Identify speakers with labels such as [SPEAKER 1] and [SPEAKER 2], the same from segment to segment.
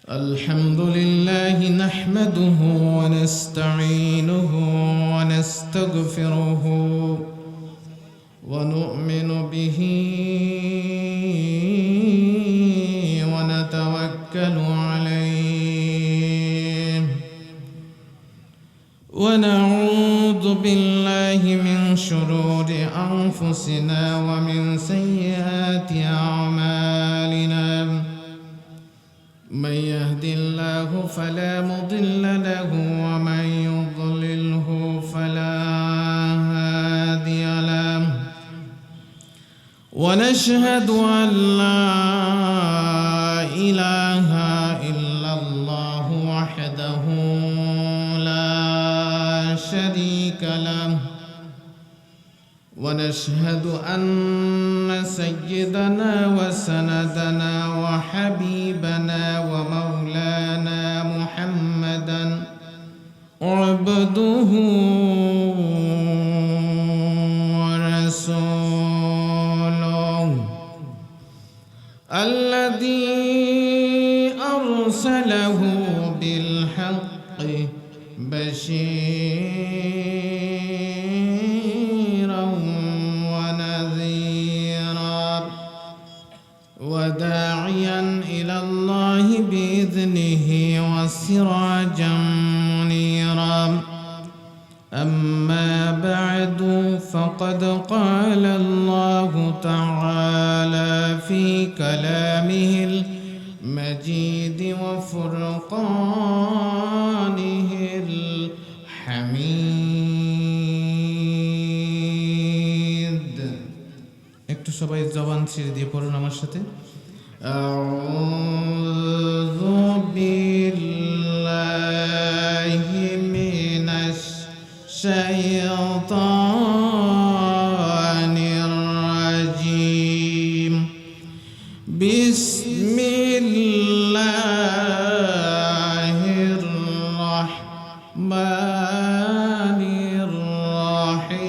[SPEAKER 1] الحمد لله نحمده ونستعينه ونستغفره ونؤمن به ونتوكل عليه ونعوذ بالله من شرور أنفسنا ومن سيئات أعمالنا من يهد الله فلا مضل له ومن يضلله فلا هادي له ونشهد أن لا إله إلا الله وحده لا شريك له ونشهد أن سيدنا وسندنا وحبيبنا ومولانا محمدا عبده ورسوله الذي أرسله بالحق بشيرا ونذيرا وداعيا إلى الله بإذنه وسراجا منيرا أما بعد فقد قال الله تعالى في كلامه المجيد وفرقانه الحميد একটু সবাই জবান ছেড়ে দিয়ে পড়ুন আমার সাথে আউযু বিল্লাহি মিনাশ শাইতানির রাজিম বিসমিল্লাহির রাহমানির রাহিম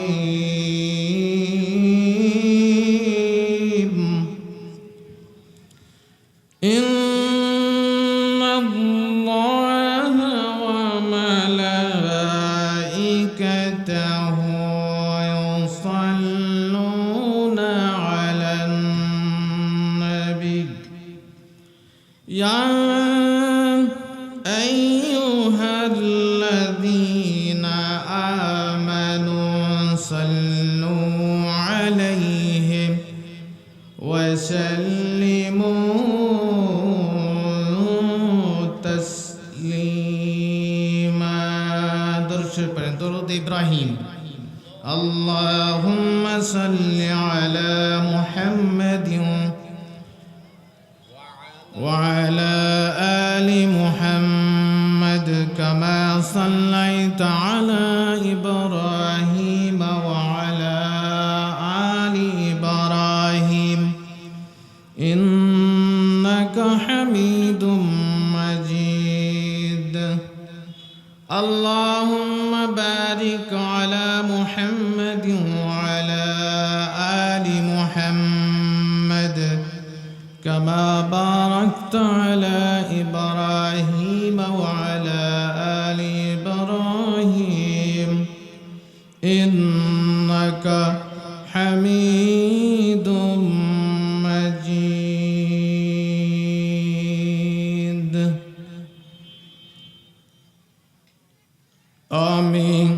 [SPEAKER 1] ইন্নাল্লাহা ওয়া মালাইকাতাহু ইউসাল্লুনা আলান নাবী ইয়া আইয়ুহাল্লাযীনা আমানু সাল্লু আলাইহি ওয়া সাল্লিমু তাসলিমা দরুদ ইব্রাহিম আল্লাহুম্মা সাল্লি আলা মুহাম্মাদিন وعلى آل محمد كما صليت على إبراهيم وعلى آل إبراهيم إنك حميد مجيد اللهم بارك على محمد وعلى آل محمد كما باركت على إبراهيم وعلى آل إبراهيم إنك حميد مجيد آمين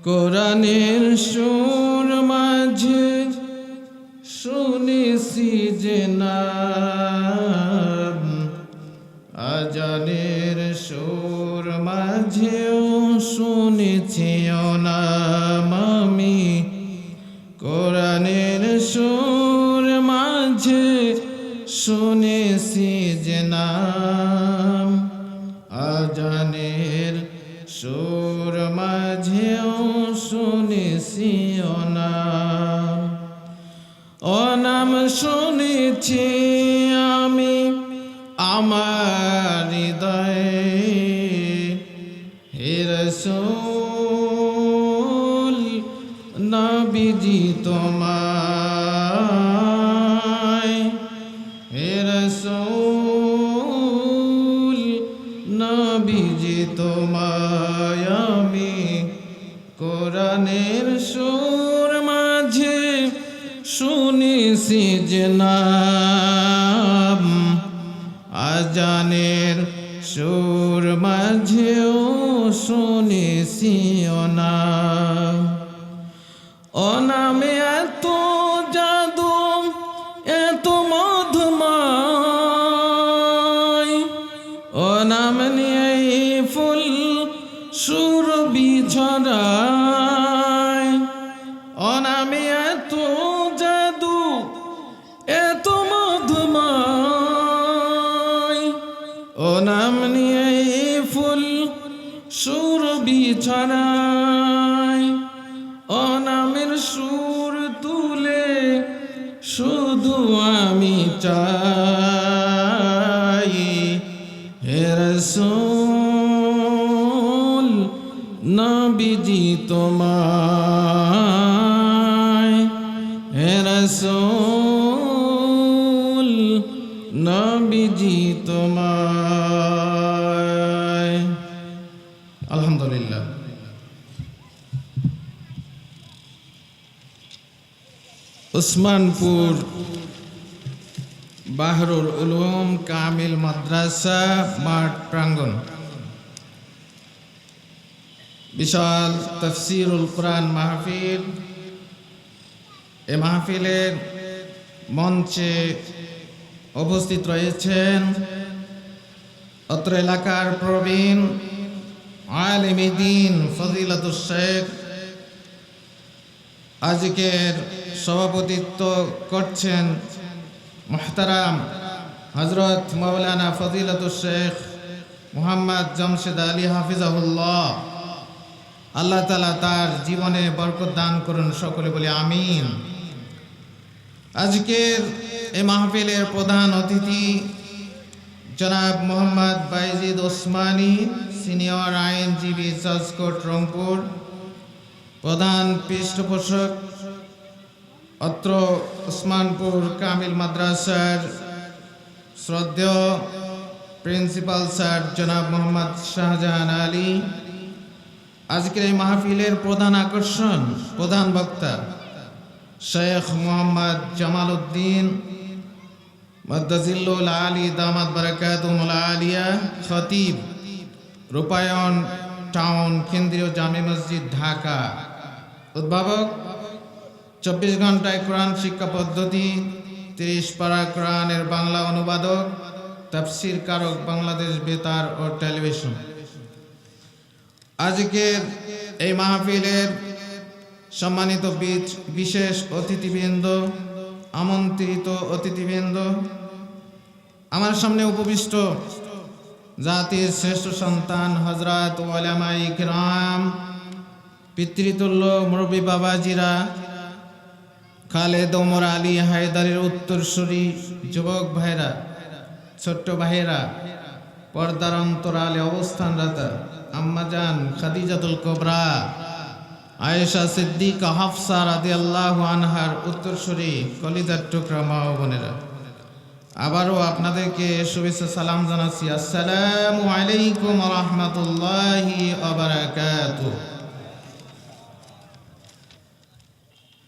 [SPEAKER 1] কোরআনের সুর মাঝে শুনেছি যে নাম আজানের সুর মাঝেও শুনেছি নাম আমি কোরআনের সুর মাঝে শুনেছি যে নাম আজানের সুর মাঝেও শুনেছি নাম নাম শুনেছি আমি আমার হৃদয়ে হে রাসূল নবীজি তোমায় হে রাসূল তোমায় আমি কোরআনের সুর মাঝে শুনেছি যে নাম, আজানের সুর মাঝেও শুনেছি অনাম। অনামে এত জাদু এত মধুময়, অনাম নিয়ে ফুল সুরভি ছড়ায়। অনামে এত জাদু এত মধুময়, অনাম নিয়ে ফুল সুরভি ছড়ায়। অনামের সুর তুলে শুধু আমি চাই, হে রাসূল নবীজি তোমায়, হে রাসূল নবীজি তোমায়। আলহামদুলিল্লাহ। উসমানপুর বাহরুল উলুম কামিল মাদ্রাসা মাঠ প্রাঙ্গণ, বিশাল তাফসীরুল কুরআন মাহফিল। এ মাহফিলের মঞ্চে উপস্থিত রয়েছেন অত্র এলাকার প্রবীণ আলেমে দ্বীন ফজিলাতুশ শেখ। আজকের সভাপতিত্ব করছেন মুহতারাম হযরত মাওলানা ফজিলাতুশ শেখ মুহাম্মদ জামশেদ আলী হাফিজাহুল্লাহ। আল্লাহ তাআলা তার জীবনে বরকত দান করুন, সকলে বলি আমিন। আজকের এই মাহফিলের প্রধান অতিথি জনাব মোহাম্মদ বাইজিদ ওসমানী, সিনিয়র আইনজীবী, জজ কোর্ট রংপুর, প্রধান পৃষ্ঠপোষক অত্র উসমানপুর কামিল মাদ্রাসার শ্রদ্ধেয় প্রিন্সিপাল স্যার জনাব মোহাম্মদ শাহজাহান আলী। আজকের এই মাহফিলের প্রধান আকর্ষণ, প্রধান বক্তা শেখ মোহাম্মদ জামাল উদ্দিন মাদ্দাজিল্লুল আলী দামাত বারাকাতুহুল আলিয়া, খতিব, রূপায়ণ টাউন কেন্দ্রীয় জামে মসজিদ ঢাকা। উদ্ভাবক 24 ঘন্টায় কোরআন শিক্ষা পদ্ধতি, 30 পারা কোরআনের বাংলা অনুবাদক, তাফসীর কারক, বাংলাদেশ বেতার ও টেলিভিশন। আজকের এই মাহফিলের সম্মানিত বিশেষ অতিথিবৃন্দ, আমন্ত্রিত অতিথিবৃন্দ, আমার সামনে উপবিষ্ট জাতির শ্রেষ্ঠ সন্তান হযরত উলামায়ে কিরাম, পিতৃতুল্য মুরব্বী বাবাজিরা, খালেদ ওমর আলী হায়দারের উত্তরসূরি যুবক ভাইরা, ছোট্ট ভাইরা, পর্দার অন্তরালে অবস্থানরত আম্মাজান খাদিজাতুল কুবরা, আয়েশা সিদ্দিকা, হাফসা রাদিয়াল্লাহু আনহার উত্তরসূরি কলিজার টুকরা মা ও বোনেরা, আবারও আপনাদেরকে শুভেচ্ছা সালাম জানাচ্ছি। আসসালামু আলাইকুম ওয়া রাহমাতুল্লাহি ওয়া বারাকাতুহু।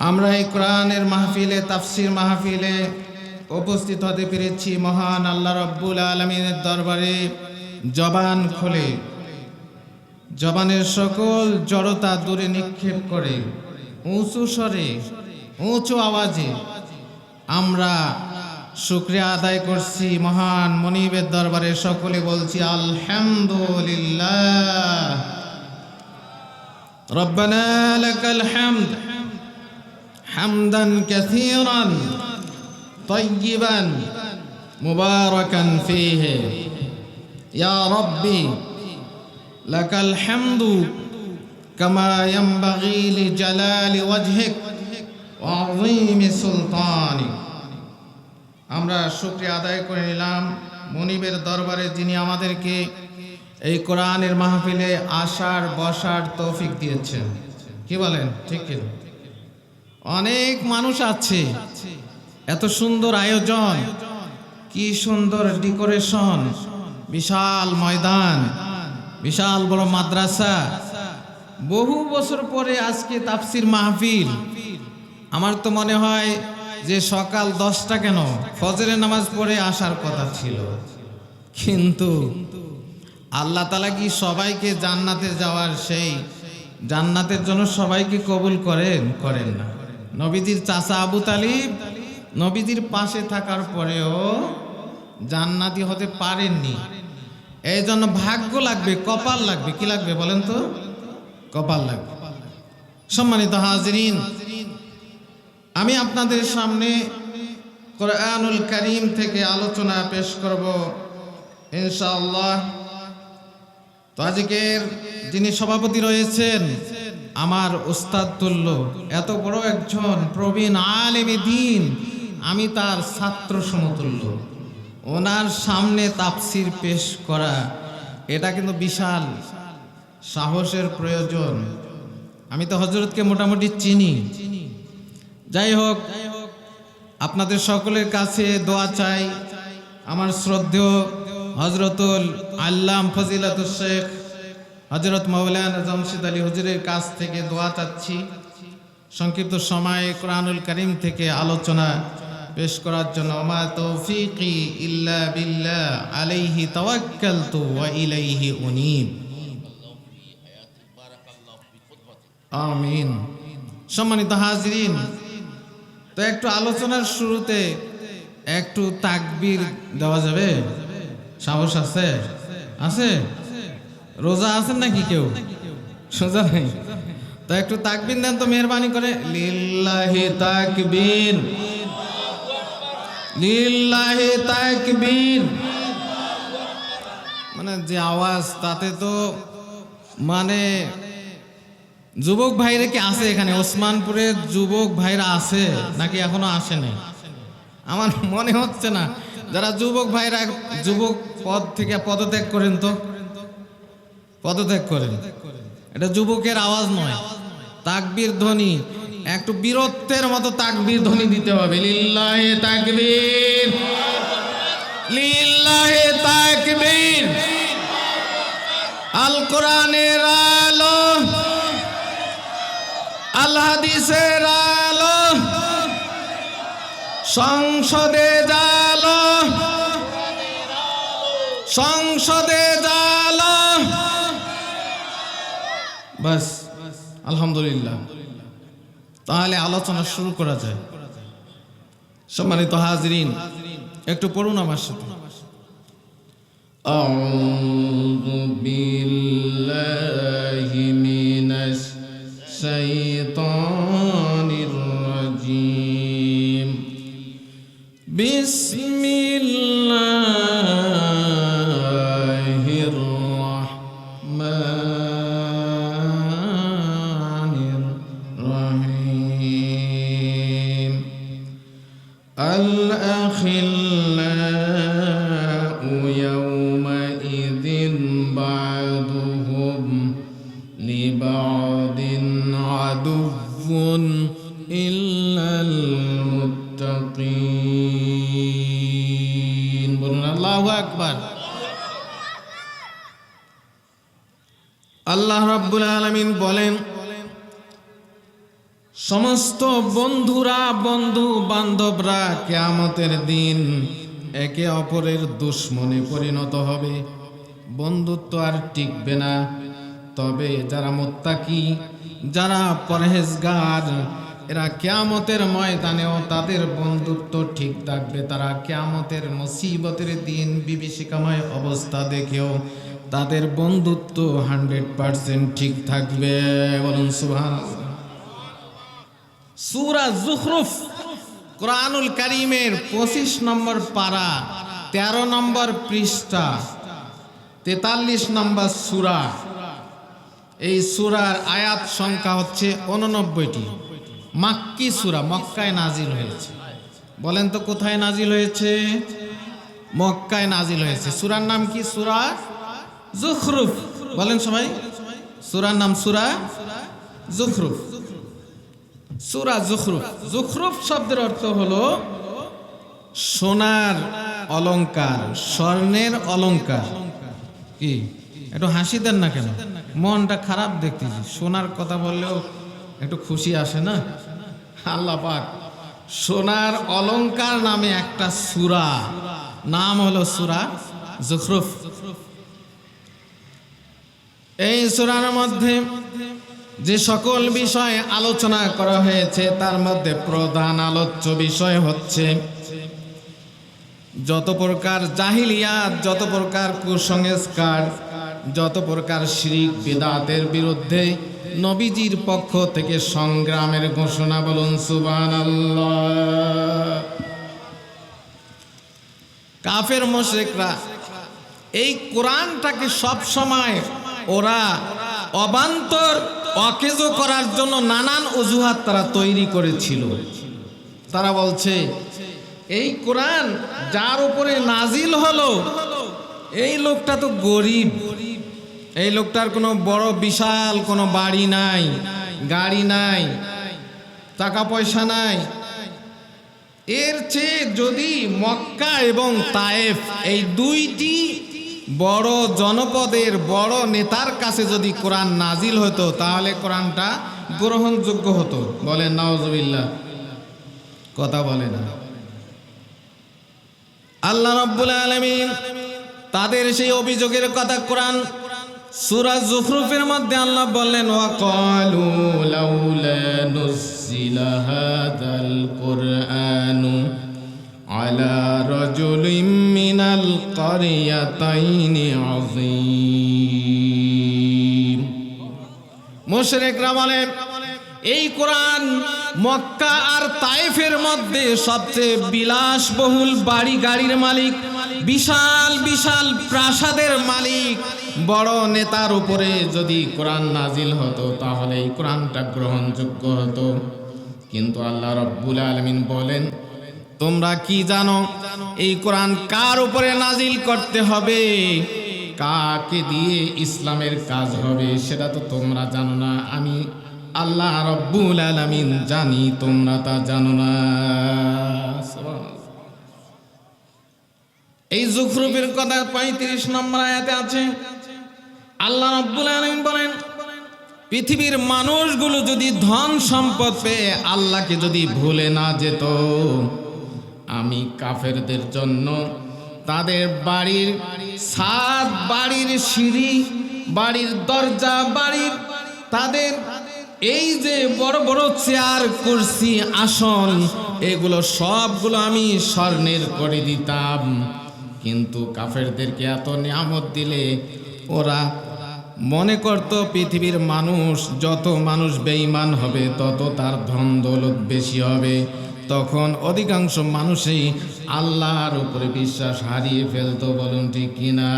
[SPEAKER 1] আমরা এই কোরআনের মাহফিলে, তাফসীর মাহফিলে উপস্থিত হতে পেরেছি মহান আল্লাহ রাব্বুল আলামিনের দরবারে জবান খুলে, জবানের সকল জড়তা দূরে নিক্ষেপ করে উঁচু স্বরে, উঁচু আওয়াজে আমরা শুকরিয়া আদায় করছি মহান মনিবের দরবারে। সকলে বলছি আলহামদুলিল্লাহ। রব্বানা লাকাল হামদ হামদান কাসীরান তাইয়িবান মুবারাকান ফীহি। ইয়া রাব্বি লাকাল হামদু কামা ইয়ানবাগী লিজালালি ওয়াজহিক ওয়া আযীমি সুলতানিক। আমরা শুকরিয়া আদায় করে নিলাম মনিবের দরবারে, যিনি আমাদেরকে এই কোরআনের মাহফিলে আসার বসার তৌফিক দিয়েছেন। কি বলেন, ঠিক কি? অনেক মানুষ আছে, এত সুন্দর আয়োজন, কি সুন্দর ডেকোরেশন, বিশাল ময়দান, বিশাল বড় মাদ্রাসা, বহু বছর পরে আজকে তাফসির মাহফিল। আমার তো মনে হয় যে সকাল 10টা কেন, ফজরের নামাজ পড়ে আসার কথা ছিল, কিন্তু আল্লাহ তাআলা কি সবাইকে জান্নাতে যাওয়ার সেই জান্নাতের জন্য সবাইকে কবুল করেন না। নবীজির চাচা আবু তালিব নবীজির পাশে থাকার পরেও জান্নাতি হতে পারেননি। এই জন্য ভাগ্য লাগবে, কপাল লাগবে। কি লাগবে বলেন তো? কপাল লাগবে। সম্মানিত হাজিরিন, আমি আপনাদের সামনে কোরআনুল কারীম থেকে আলোচনা পেশ করব ইনশাআল্লাহ। তো আজকের যিনি সভাপতি রয়েছেন আমার উস্তাদ তুল্য, এত বড় একজন প্রবীণ আলেমে দ্বীন, আমি তার ছাত্র সমতুল্য। ওনার সামনে তাফসির পেশ করা এটা কিন্তু বিশাল সাহসের প্রয়োজন। আমি তো হযরতকে মোটামুটি চিনি। যাই হোক, আপনাদের সকলের কাছে দোয়া চাই। আমার শ্রদ্ধেয় হযরতুল আল্লাম ফজিলাতুল শেখ হযরত মাওলানা জামশেদ আলী হুজুরের কাছ থেকে দোয়া চাচ্ছি, সংক্ষিপ্ত সময়ে কোরআনুল কারীম থেকে আলোচনা পেশ করার জন্য। মা তৌফিকি ইল্লা বিল্লাহ, আলাইহি তাওয়াক্কালতু ওয়া ইলাইহি উনীব। আমিন। সম্মানিত হাজিরিন, তো একটু আলোচনার শুরুতে একটু তাকবীর দেওয়া যাবে? সাহস আছে? আছে? রোজা আছেন নাকি কেউ? সোজা নেই তো একটু তাকবীর দেন তো মেহরবানি করে। লিল্লাহি তাকবীর, লিল্লাহি তাকবীর। মানে যে আওয়াজ, তাতে তো মানে যুবক ভাইরা কি আছে এখানে? ওসমানপুরের যুবক ভাইরা আছে নাকি এখনো আসে নাই? আমার মনে হচ্ছে না। যারা যুবক ভাইরা যুবক পদ থেকে পদত্যাগ করেন, তো পদত্যাগ করেন। এটা যুবকের আওয়াজ নয়, তাকবীর ধ্বনি। একটু বীরত্বের মতো তাকবীর ধ্বনি দিতে হবে। লিল্লাহি তাকবীর, লিল্লাহি তাকবীর। আল কোরআনের আলো, আল হাদিসের আলো, সংসদে জালো, সংসদে জালো। বাস, আলহামদুলিল্লাহ। তাহলে আলোচনা শুরু করা যায়। সম্মানিত হাজিরিন, একটু পড়ুন আমার সাথে। আউযু বিল্লাহি মিনাশ শাইতানির রাজিম। বিসমিল্লাহির রাহমানির রাহিম। আল আখিল্লাউ ইয়াওমাইযিন বা'দুহুম লিবা'দিন আদুও্বুন ইল্লাল মুত্তাকিন। বলুন আল্লাহু আকবার। আল্লাহ রাব্বুল আলামিন বলেন, সমস্ত বন্ধুরা, বন্ধু বান্ধবরা কিয়ামতের দিন একে অপরের দুশমনে পরিণত হবে। বন্ধুত্ব আর টিকবে না। তবে যারা মুত্তাকি, যারা পরহেজগার, এরা কিয়ামতের ময়দানেও তাদের বন্ধুত্ব ঠিক থাকবে। তারা কিয়ামতের মুসিবতের দিন বিভীষিকাময় অবস্থা দেখেও তাদের বন্ধুত্ব 100% ঠিক থাকবে। বলুন সুবহানাল্লাহ। সূরা যুখরুফ, কোরআনুল কারীমের 25 নম্বর পারা, 13 নম্বর পৃষ্ঠা, 43 নম্বর সূরা। এই সূরার আয়াত সংখ্যা হচ্ছে 89টি। মাক্কি সূরা, মক্কায় নাজিল হয়েছে। বলেন তো কোথায় নাজিল হয়েছে? মক্কায় নাজিল হয়েছে। সূরার নাম কি? সূরা যুখরুফ। বলেন সবাই, সূরার নাম সূরা যুখরুফ। সূরা যুখরুফ। যুখরুফ শব্দের অর্থ হলো সোনার অলংকার, স্বর্ণের অলংকার। কি একটু হাসি দেন না কেন? মনটা খারাপ দেখতেছি। সোনার কথা বললেও একটু খুশি আসে না? আল্লাহ পাক সোনার অলংকার নামে একটা সূরা, নাম হলো সূরা যুখরুফ। এই সূরার মধ্যে যে সকল বিষয় আলোচনা করা হয়েছে তার মধ্যে প্রধান আলোচ্য বিষয় হচ্ছে যত প্রকার জাহিলিয়াত, যত প্রকার কুসংস্কার, যত প্রকার শিরক বিদআতের বিরুদ্ধে নবীজির পক্ষ থেকে সংগ্রামের ঘোষণা। বলুন সুবহানাল্লাহ। কাফের মুশরিকরা এই কোরআনটাকে সব সময় ওরা অবান্তর অকেজো করার জন্য নানান অজুহাত তারা তৈরি করেছিল। তারা বলছে এই কোরআন যার উপরে নাজিল হলো এই লোকটা তো গরিব, এই লোকটার কোনো বড় বিশাল কোনো বাড়ি নাই, গাড়ি নাই, টাকা পয়সা নাই। এর চেয়ে যদি মক্কা এবং তায়েফ এই দুইটি বড় জনপদের বড় নেতার কাছে যদি কোরআন নাজিল হতো তাহলে কোরআনটা গ্রহণযোগ্য হতো। বলেন নাউজুবিল্লাহ, কথা বলে না। আল্লাহ রাব্বুল আলামিন তাদের সেই অভিযোগের কথা কোরআন সূরা যুখরুফের মধ্যে আল্লাহ বললেন, ওয়াকালু লাউলা নুজিলা হাযাল কুরআনু আলা রাজুলিম মিনাল ক্বরিয়াতাইনি আযীম। মুশরিকরা বলে এই কোরআন মক্কা আর তায়েফের মধ্যে সবচেয়ে বিলাসবহুল বাড়ি গাড়ির মালিক, বিশাল বিশাল প্রাসাদের মালিক, বড় নেতার উপরে যদি কোরআন নাজিল হতো তাহলে এই কোরআনটা গ্রহণযোগ্য হতো। কিন্তু আল্লাহ রাব্বুল আলামিন বলেন, তোমরা কি জানো এই কোরআন কার উপরে নাজিল করতে হবে, কাকে দিয়ে ইসলামের কাজ হবে সেটা তো তোমরা জানো না। আমি আল্লাহ রাব্বুল আলামিন জানি, তোমরা তা জানো না। এই যুখরুফের কথা 35 নম্বর আয়াতে আছে। আল্লাহ রাব্বুল আলামিন বলেন, পৃথিবীর মানুষগুলো যদি ধন সম্পদ পেয়ে আল্লাহকে যদি ভুলে না যেত, আমি কাফেরদের জন্য তাদের বাড়ির ছাদ, বাড়ির সিঁড়ি, বাড়ির দরজা, বাড়ির তাদের এই যে বড় বড় চেয়ার, কুরসি, আসন, এগুলো সবগুলো আমি স্বর্ণের করে দিতাম। কিন্তু কাফেরদেরকে এত নিয়ামত দিলে ওরা মনে করত পৃথিবীর মানুষ, যত মানুষ বেঈমান হবে তত তার ধন দৌলত বেশি হবে। তখন অধিকাংশ মানুষই আল্লাহর উপরে বিশ্বাস হারিয়ে ফেলতো। বলুন ঠিক কিনা?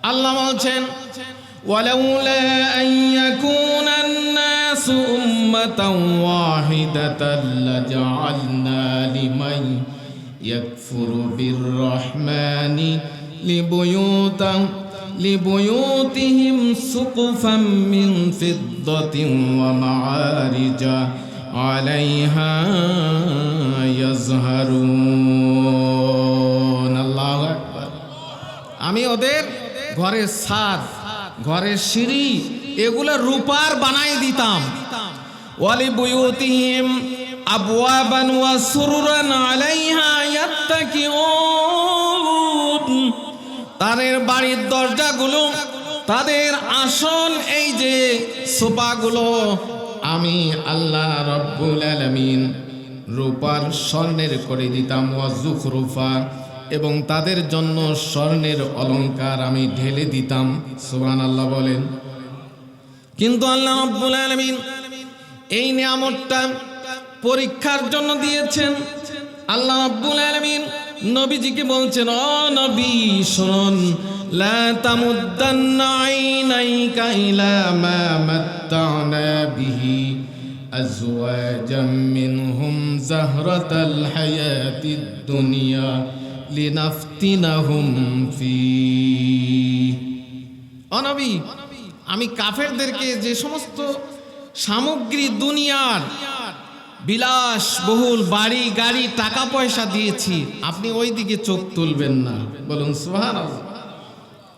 [SPEAKER 1] আল্লাহ বলছেন, ওয়ালাউলা আন ইয়াকুনান নাসু উম্মাতান ওয়াহিদাতান লাজআলনা লিমান ইয়াকফুরু বিররহমানি লিবুয়ুতিহিম সুকুফাম মিন ফিদ্দাতিন ওয়া মাআরিজা আলাইহা ইয়াজহারুন। আল্লাহু আকবার। আমি ওদের ঘরের ছাদ, ঘরের সিঁড়ি এগুলো রূপার বানাই দিতাম। ওয়ালি বুয়ুতিহিম আবওয়াবান ওয়া সুরুরান আলাইহা ইয়াত্তাকিউন। তাদের বাড়ির দরজাগুলো, তাদের আসন, এই যে সোফাগুলো আমি আল্লাহ রাব্বুল আলামিন রূপার স্বর্ণের করে দিতাম। ওয়া যুখরুফা, এবং তাদের জন্য স্বর্ণের অলংকার আমি ঢেলে দিতাম। সুবহানাল্লাহ বলেন। কিন্তু আল্লাহ রাব্বুল আলামিন এই নিয়ামতটা পরীক্ষার জন্য দিয়েছেন। আল্লাহ রাব্বুল আলামিন নবীজিকে বলছেন, ও নবী শুনুন, লা তামুদ্দান্না আইনাইকা ইলা মা মাত্তা'না বিহি আজওয়াজাম মিনহুম যাহরাতাল হায়াতিদ দুনিয়া লিনাফতিনাহুম ফীহ। ও নবী, আমি কাফেরদেরকে যে সমস্ত সামগ্রী দুনিয়ার বিলাসবহুল বাড়ি গাড়ি টাকা পয়সা দিয়েছি, আপনি ওই দিকে চোখ তুলবেন না। বলুন সুবহানাল্লাহ।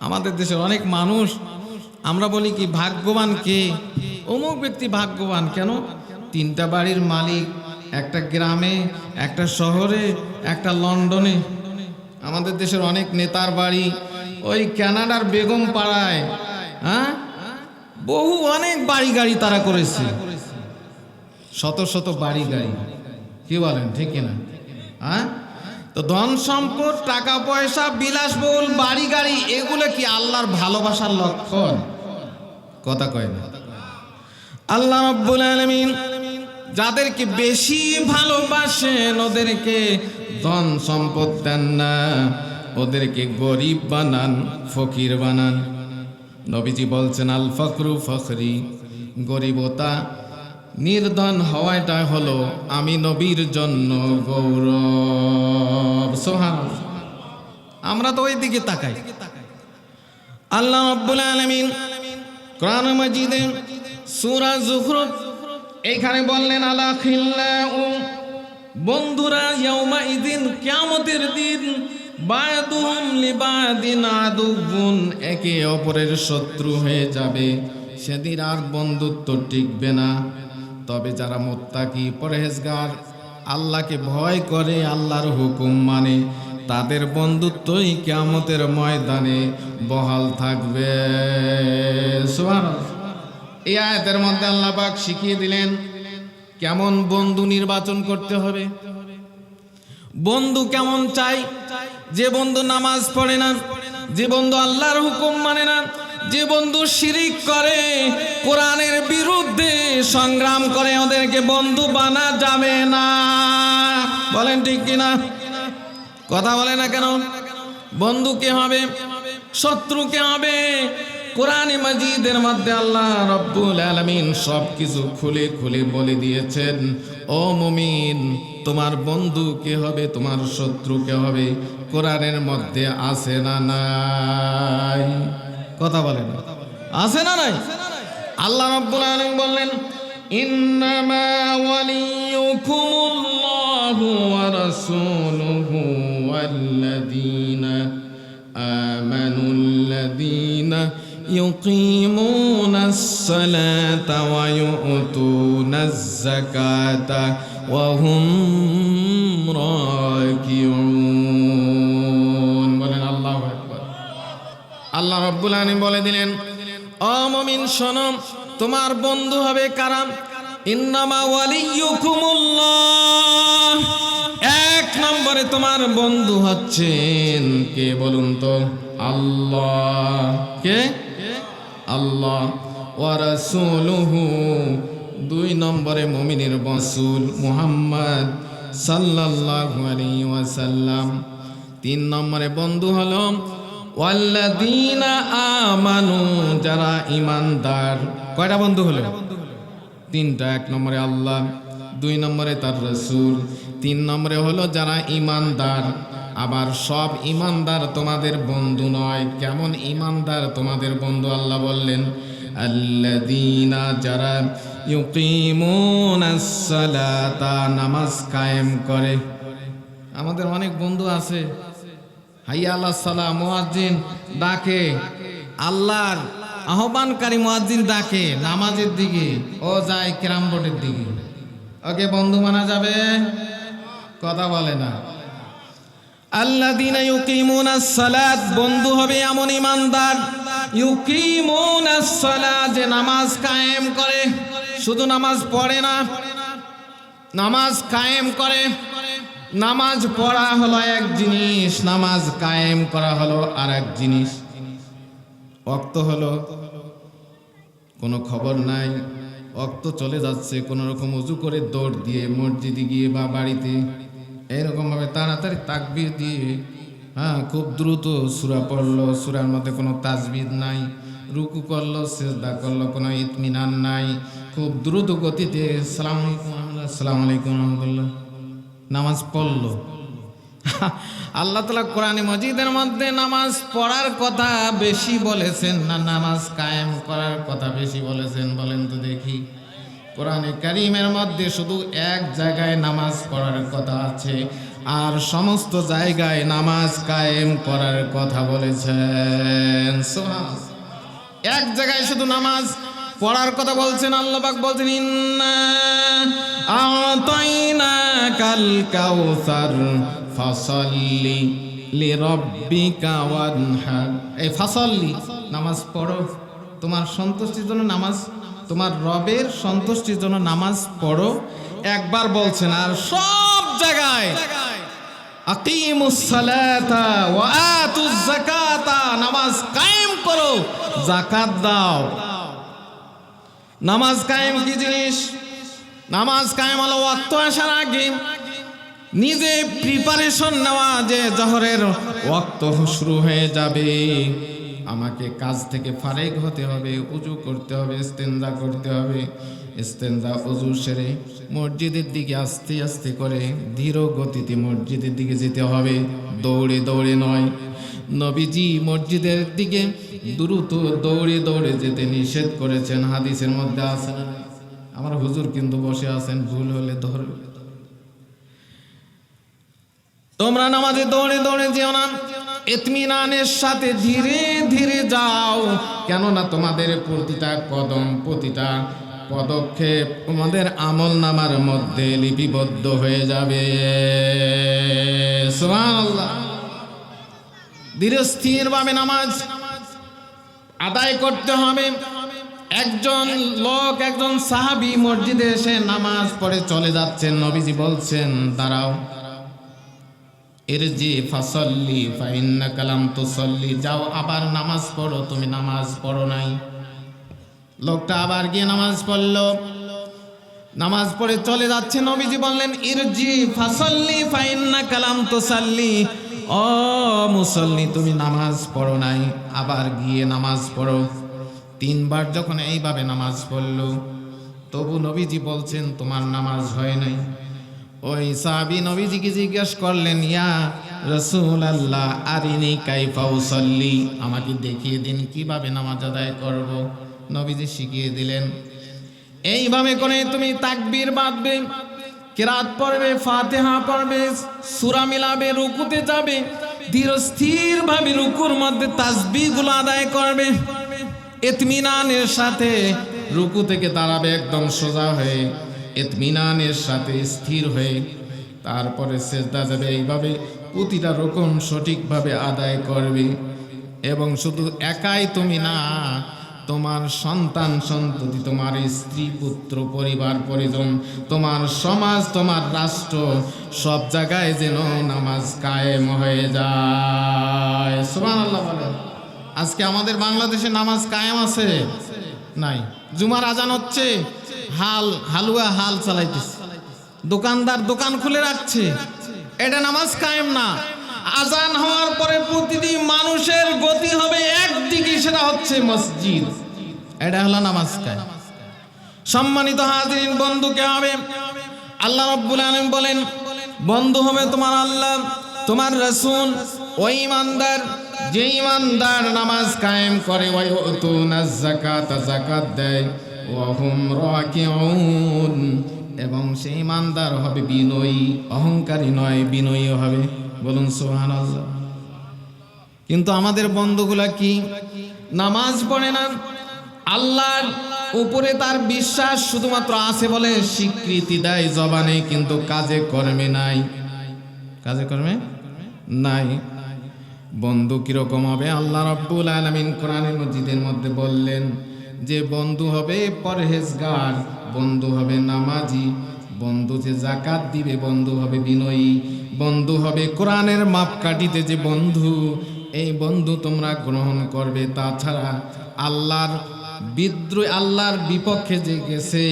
[SPEAKER 1] আমাদের দেশের অনেক মানুষ আমরা বলি কি ভাগ্যবান কে, অমুক ব্যক্তি ভাগ্যবান। কেন? 3টা বাড়ির মালিক, একটা গ্রামে, একটা শহরে, একটা লন্ডনে। আমাদের দেশের অনেক নেতার বাড়ি ওই কানাডার বেগম পাড়ায়। হ্যাঁ, বহু অনেক বাড়ি গাড়ি তারা করেছে, শত শত বাড়ি গাড়ি। কি বলেন, ঠিক কিনা? হ্যাঁ, তো ধন সম্পদ, টাকা পয়সা, বিলাসবহুল বাড়ি গাড়ি, এগুলো কি আল্লাহর ভালোবাসার লক্ষণ? কথা কয় না। আল্লাহ রাব্বুল আলামিন যাদেরকে বেশি ভালোবাসেন ওদেরকে ধন সম্পদ দেন না, ওদেরকে গরিব বানান, ফকির বানান। নবীজি বলছেন আল ফকরু ফখরি, গরিবতা, নির্ধন হওয়াটা হলো আমি নবীর জন্য গৌরব। সুবহানাল্লাহ। আমরা তো ওই দিকে তাকাই। আল্লাহ রাব্বুল আলামিন কোরআন মাজিদে সূরা যুখরুফ এইখানে বললেন আলা খিল্লাউ, বন্ধুরা ইয়াউমা ইদিন, কিয়ামতের দিন, বায়দুহুম লিবাদিন আদুউন, একে অপরের শত্রু হয়ে যাবে। সেদিন আর বন্ধুত্ব টিকবে না। তবে যারা মুত্তাকি, পরহেজগার, আল্লাহকে ভয় করে, আল্লাহর হুকুম মানে, তাদের বন্ধুত্বই কিয়ামতের ময়দানে বহাল থাকবে। সুবহানাল্লাহ। এই আয়াতের মধ্যে আল্লাহ পাক শিখিয়ে দিলেন কেমন বন্ধু নির্বাচন করতে হবে। বন্ধু কেমন চাই? যে বন্ধু নামাজ পড়ে না, যে বন্ধু আল্লাহর হুকুম মানে না, যে বন্ধু শিরিক করে, কোরআনের বিরুদ্ধে সংগ্রাম করে, ওদেরকে বন্ধু বানা যাবে না। বলেন ঠিক কিনা? কথা বলে না কেন? বন্ধু কে হবে, শত্রু কে হবে? কোরআনে মাজিদের মধ্যে আল্লাহ রাব্বুল আলামিন সবকিছু খুলে খুলে বলে দিয়েছেন। ও মুমিন, তোমার বন্ধু কে হবে, তোমার শত্রু কে হবে, কোরআনের মধ্যে আছে না নাই? কথা বলে না, আছে না নাই? আল্লাহ রাব্বুল আলামিন বললেন ইন্নামা ওয়ালিয়ুকুমুল্লাহু ওয়া রাসূলুহু ওয়াল্লাযীনা আমানুল্লাযীনা ইউকিমুনাস সালাতা ওয়া ইউতুনাজ যাকাতা ওয়া হুম রাকিউন। বলেন আল্লাহু আকবার। আল্লাহ রাব্বুল আলামিন বলে দিলেন, ও মুমিন শোনো, তোমার বন্ধু হবে কারা? ইন্নামা ওয়ালিয়ুকুমুল্লাহ, এক নম্বরে তোমার বন্ধু হচ্ছেন কে বলুন তো? আল্লাহ। কে? আল্লাহ। ওয়া রাসূলুহু, 2 নম্বরে মুমিনের রাসূল মুহাম্মদ সাল্লাল্লাহু আলাইহি ওয়াসাল্লাম। 3 নম্বরে বন্ধু হলো ওয়াল্লাযীনা আমানু, যারা ঈমানদার। কয়টা বন্ধু হলো? 3টা। 1 নম্বরে আল্লাহ, 2 নম্বরে তার রাসূল, 3 নম্বরে হলো যারা ঈমানদার। আবার সব ঈমানদার তোমাদের বন্ধু নয়। কেমন ঈমানদার তোমাদের বন্ধু? আল্লাহ বললেন আল্লাযীনা, যারা ইউকিমুনাস সালাতা, নামাজ কায়েম করে। আমাদের অনেক বন্ধু আছে, হাইয়া আলাস সালাহ, মুয়াজ্জিন ডাকে, আল্লাহর আহ্বানকারী মুয়াজ্জিন ডাকে নামাজের দিকে, ও যায় কিরাম বোর্ডের দিকে। ওকে বন্ধু মানা যাবে? কথা বলে না। আল্লাযীনা ইউকিমুনাস সালাত, বন্ধু হবে এমন ঈমানদার ইউকিমুনাস সালাত, যে নামাজ কায়েম করে। শুধু নামাজ পড়ে না, নামাজ কায়েম করে। নামাজ পড়া হলো এক জিনিস, নামাজ কায়েম করা হলো আর এক জিনিস। ওয়াক্ত হলো, কোনো খবর নাই, ওয়াক্ত চলে যাচ্ছে, কোনো রকম ওযু করে দৌড় দিয়ে মসজিদে গিয়ে বা বাড়িতে এরকম ভাবে তাড়াতাড়ি তাকবীর দিয়ে, হ্যাঁ, খুব দ্রুত সূরা পড়লো, সূরার মধ্যে কোনো তাজবিদ নাই, রুকু করলো, সিজদা করলো, কোনো ইতমিনান নাই, খুব দ্রুত গতিতে আসসালামু আলাইকুম আসসালামু আলাইকুম রাহমাতুল্লাহ নামাজ পড়লো। আল্লাহ তাআলা কোরআনে মাজিদের মধ্যে নামাজ পড়ার কথা বেশি বলেছেন না নামাজ কায়েম করার কথা বেশি বলেছেন? বলেন তো দেখি। কোরআনে কারীমের মধ্যে শুধু এক জায়গায় নামাজ পড়ার কথা আছে, আর সমস্ত জায়গায় নামাজ কায়েম করার কথা বলেছেন। সুবহানাল্লাহ। এক জায়গায় শুধু নামাজ পড়ার কথা বলছেন, আল্লাহ পাক বলছেন ইন্না আ'তাইনাকাল কাউসার ফাসাল্লি লিরাব্বিকা ওয়ানহার। এই ফাসাল্লি, নামাজ পড়ো, তোমার সন্তুষ্টির জন্য নামাজ, তোমার রবের সন্তুষ্টির জন্য নামাজ পড়ো, একবার বলছেন। আর সব জায়গায় আকিমুস সালাতা ওয়া আতুজ যাকাতা, নামাজ কায়েম করো, যাকাত দাও। নামাজ কায়েম কি জিনিস? নামাজ কায়েম হলো ওয়াক্ত আসার আগে নিজে প্রিপারেশন নেওয়া, যে জোহরের ওয়াক্ত শুরু হয়ে যাবে, আমাকে কাজ থেকে ফারেক হতে হবে, উজু করতে হবে, ইস্তেনজা করতে হবে। ইস্তেনজা উজু সেরে মসজিদের দিকে আস্তে আস্তে করে ধীর গতিতে মসজিদের দিকে যেতে হবে, দৌড়ে দৌড়ে নয়। নবীজি মসজিদের দিকে দ্রুত দৌড়ে দৌড়ে যেতে নিষেধ করেছেন, হাদিসের মধ্যে আছে না? আমার হুজুর কিন্তু বসে আছেন, ভুল হলে ধরবে। তোমরা নামাজে দৌড়ে দৌড়ে যেও না, ইতমিনানের সাথে ধীরে ধীরে যাও, কেননা তোমাদের প্রতিটা কদম, প্রতিটা পদক্ষেপ তোমাদের আমল নামার মধ্যে লিপিবদ্ধ হয়ে যাবে। সুবহানাল্লাহ। ধীরে স্থিরভাবে নামাজ আদায় করতে হবে। একজন লোক, একজন সাহাবী মসজিদে এসে নামাজ পড়ে চলে যাচ্ছেন, নবীজি বলছেন দাঁড়াও, ইরজি ফাসাল্লি ফাইন্নাকা লাম তুসাল্লি, যাও আবার নামাজ পড়ো, তুমি নামাজ পড়ো নাই। লোকটা আবার গিয়ে নামাজ পড়লো, নামাজ পড়ে চলে যাচ্ছে, নবীজি বললেন ইরজি ফাসাল্লি ফাইন্নাকা লাম তুসাল্লি, ও মুসল্লি তুমি নামাজ পড়ো নাই, আবার গিয়ে নামাজ পড়ো। তিনবার যখন এইভাবে নামাজ পড়লো, তবু নবীজি বলছেন তোমার নামাজ হয় নাই। ওই সাহাবী নবীজিকে জিজ্ঞেস করলেন, ইয়া রাসূলুল্লাহ আরিনি কাইফা উসাল্লি, আমাকে দেখিয়ে দিন কিভাবে নামাজ আদায় করব। নবীজি শিখিয়ে দিলেন, এইভাবে করে তুমি তাকবীর বাঁধবে, কিরাত পড়বে, ফাতিহা পড়বে, সূরা মিলাবে, রুকুতে যাবে, ধীর স্থির ভাবে রুকুর মধ্যে তাসবিহগুলো আদায় করবে, ইতমিনানের সাথে রুকু থেকে দাঁড়াবে একদম সোজা হয়ে, ইতমিনানের সাথে স্থির হয়ে, তারপরে সিজদা যাবে। এইভাবে প্রতিটা রকম সঠিকভাবে আদায় করবে। এবং শুধু একাই তুমি না, তোমার সন্তান সন্ততি, তোমার স্ত্রী পুত্র পরিবার পরিজন, তোমার সমাজ, তোমার রাষ্ট্র, সব জায়গায় যেন নামাজ কায়েম হয়ে যায়। সুবহানাল্লাহ বলেন। আজকে আমাদের বাংলাদেশে নামাজ কায়েম আছে? নাই। জুমার আজান হচ্ছে, হালুয়া হাল চালাইতেছে, দোকানদার দোকান খুলে রাখছে, এটা নামাজ কায়েম না। আজান হওয়ার পরে প্রতিটি মানুষের গতি হবে একদিকে, সেটা হচ্ছে মসজিদ, এটা হলো নামাজ কায়েম। সম্মানিত হাজিরিন, বন্ধু কে হবে? আল্লাহ রাব্বুল আলামিন বলেন বন্ধু হবে তোমার আল্লাহ, তোমার রাসূল। ওই ঈমানদার, যে ঈমানদার নামাজ কায়েম করে, ওয়া ইউতুনাজ যাকাতা, যাকাত দেয়, ওয়া হুম রাকিউন, এবং সেই ঈমানদার হবে বিনয়ী, অহংকারী নয়, বিনয়ী হবে। বলুন সুবহানাল্লাহ। কিন্তু আমাদের বন্ধুগুলা কি? নামাজ পড়ে না, আল্লাহর উপরে তার বিশ্বাস শুধুমাত্র আছে বলে স্বীকৃতি দেয় জবানে, কিন্তু কাজে কর্মে নাই, কাজে কর্মে নাই। বন্ধু কিরকম হবে? আল্লাহ রাব্বুল আলামিন কোরআনের মজিদের মধ্যে বললেন যে বন্ধু হবে পরহেজগার, বন্ধু হবে নামাজি, বন্ধু যে যাকাত দিবে, বন্ধু হবে বিনয়ী, বন্ধু হবে কোরআনের মাপকাঠিতে যে বন্ধু, এই বন্ধু তোমরা গ্রহণ করবে। তাছাড়া আল্লাহর বিদ্রোহ, আল্লাহর বিপক্ষে যে গেছে,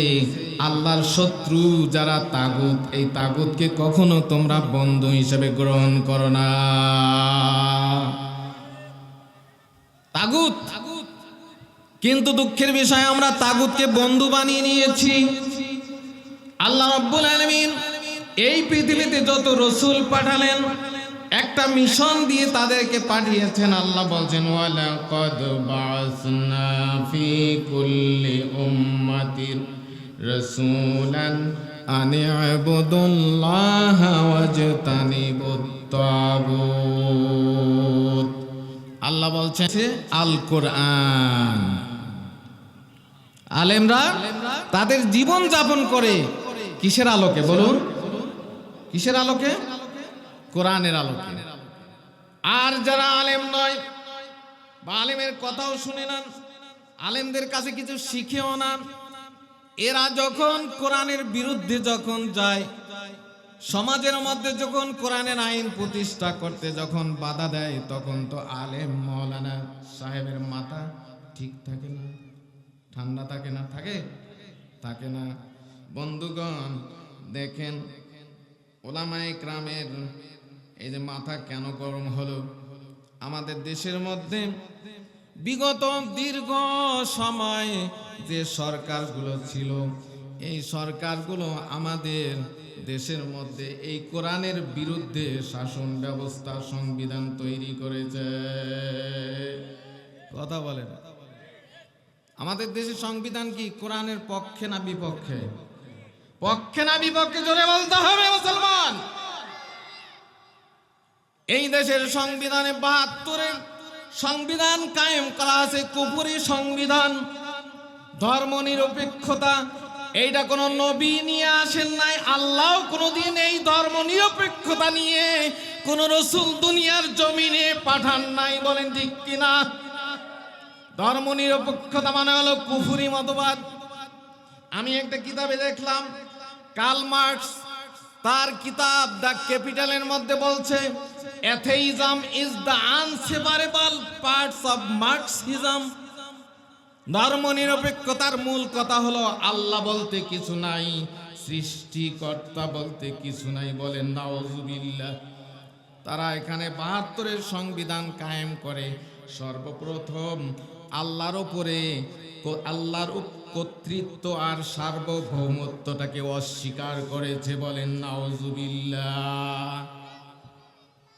[SPEAKER 1] আল্লাহর শত্রু যারা তাগুত, এই তাগুতকে কখনো তোমরা বন্ধু হিসেবে গ্রহণ করো না। তাগুত, কিন্তু দুঃখের বিষয় আমরা তাগুতকে বন্ধু বানিয়ে নিয়েছি। আল্লাহ রাব্বুল আলামিন এই পৃথিবীতে যত রাসূল পাঠালেন, একটা মিশন দিয়ে তাদেরকে পাঠিয়েছেন। আল্লাহ বলছেন ওয়ালাকাদ বা'আসনা ফি কুল্লি উম্মাতির রাসূলান আনি ইবুদুল্লাহ ওয়াজতানিবুত তাগুত। আল্লাহ বলছেন আল কোরআন। আলেমরা তাদের জীবন যাপন করে কিসের আলোকে বলুন? কিসের আলোকে? কোরআনের আলোকে। আর যারা আলেম নয় বা আলেমের কথাও শুনে না, আলেমদের কাছে কিছু শিখেও না, এরা যখন কোরআনের বিরুদ্ধে যখন যায়, সমাজের মধ্যে যখন কোরআনের আইন প্রতিষ্ঠা করতে যখন বাধা দেয়, তখন তো আলেম মাওলানা সাহেবের মাথা ঠিক থাকে না, ঠান্ডা থাকে না, থাকে না। বন্ধুগণ দেখেন, ওলামায়ে কেরামের এই যে মাথা কেন গরম হলো? আমাদের দেশের মধ্যে বিগত দীর্ঘ সময় যে সরকারগুলো ছিল, এই সরকারগুলো আমাদের দেশের মধ্যে এই কোরআনের বিরুদ্ধে শাসন ব্যবস্থা, সংবিধান তৈরি করেছে। কথা বলেন, আমাদের দেশের সংবিধান কি কোরআনের পক্ষে না বিপক্ষে? পক্ষে না বিপক্ষে জোরে বলতে হবে মুসলমান। এই দেশের সংবিধানে ৭২ সংবিধান কায়েম করা আছে, কুফরি সংবিধান, ধর্ম নিরপেক্ষতা। এইটা কোনো নবী নিয়ে আসেন নাই, আল্লাহ কোনোদিন এই ধর্ম নিরপেক্ষতা নিয়ে কোন রসুল দুনিয়ার জমিনে পাঠান নাই। বলেন ঠিক কিনা? ধর্ম নিরপেক্ষতা মানে হলো কুফরি মতবাদ। আমি একটা কিতাবে দেখলাম, কার্ল মার্কস তার কিতাব দ্য ক্যাপিটালের মধ্যে বলছে, atheism is the inseparable parts of Marxism. ধর্ম নিরপেক্ষতার মূল কথা হলো আল্লাহ বলতে কিছু নাই, সৃষ্টিকর্তা বলতে কিছু নাই। বলেন নাউজুবিল্লাহ। তারা এখানে ৭২ সংবিধান কায়েম করে সর্বপ্রথম আল্লাহর উপরে, আল্লাহর কর্তৃত্ব আর সার্বভৌমত্বটাকে অস্বীকার করেছে। বলেন নাউজুবিল্লাহ।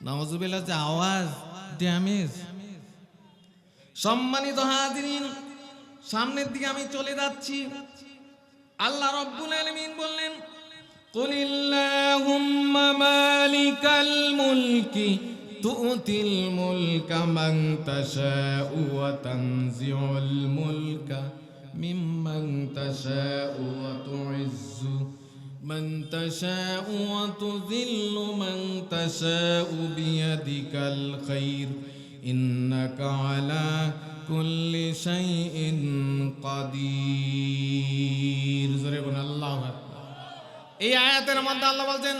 [SPEAKER 1] নাউজুবিল্লাহ যে আওয়াজ ড্যামেজ। সম্মানিত হাজিরিন, সামনের দিকে আমি চলে যাচ্ছি। আল্লাহ রাব্বুল আলামিন বললেন, কুলিল্লাহুম্মা মালিকাল মুলকি তু'তিল মুলকা মান তাশাউ ওয়া তানজিউল মুলকা মিম্মান তাশাউ ওয়া তুইজ্জু মান তাশাউ ওয়া তুযিল্লু মান তাশাউ বিয়াদিকাল খায়র ইন্নাকা আলা কুল্লি শাইইন কাদির। জোরে বলুন আল্লাহু আকবার। এই আয়াতের মধ্যে আল্লাহ বলছেন,